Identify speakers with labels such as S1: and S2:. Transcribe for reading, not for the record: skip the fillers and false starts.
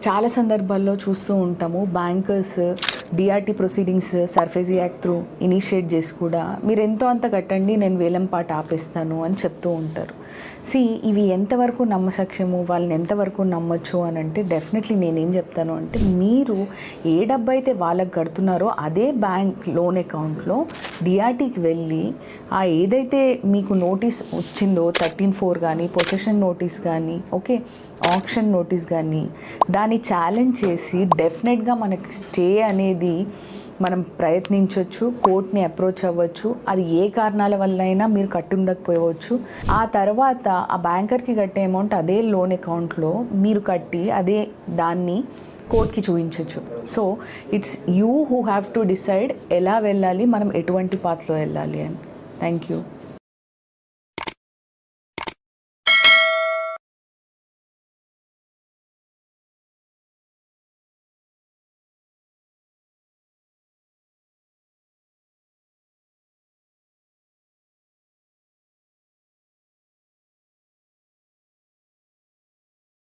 S1: చాలా సందర్భాల్లో చూస్తూ ఉంటాము bankers DRT proceedings SARFAESI act through initiate చేసి కూడా మీరు ఎంతో అంత కట్టండి నేను వేలం పాట ఆపేస్తాను అని చెప్తూ ఉంటారు. ఇవి ఎంతవరకు నమ్మసక్యము, వాళ్ళని ఎంతవరకు నమ్మొచ్చు అని అంటే డెఫినెట్లీ నేనేం చెప్తాను అంటే మీరు ఏ డబ్బు అయితే వాళ్ళకి కడుతున్నారో అదే బ్యాంక్ లోన్ అకౌంట్లో డిఆర్టీకి వెళ్ళి ఏదైతే మీకు నోటీస్ వచ్చిందో 13(4) కానీ పొసెషన్ నోటీస్ కానీ ఆక్షన్ నోటీస్ కానీ దాన్ని ఛాలెంజ్ చేసి డెఫినెట్గా మనకి స్టే అనేది మనం ప్రయత్నించవచ్చు, కోర్ట్ని అప్రోచ్ అవ్వచ్చు. అది ఏ కారణాల వల్ల అయినా మీరు కట్టి ఉండకపోవచ్చు. ఆ తర్వాత ఆ బ్యాంకర్కి కట్టే అమౌంట్ అదే లోన్ అకౌంట్లో మీరు కట్టి అదే దాన్ని కోర్ట్కి చూపించవచ్చు. So it's you who have to decide ఎలా వెళ్ళాలి, మనం ఎటువంటి పాత్లో వెళ్ళాలి అని. Thank you.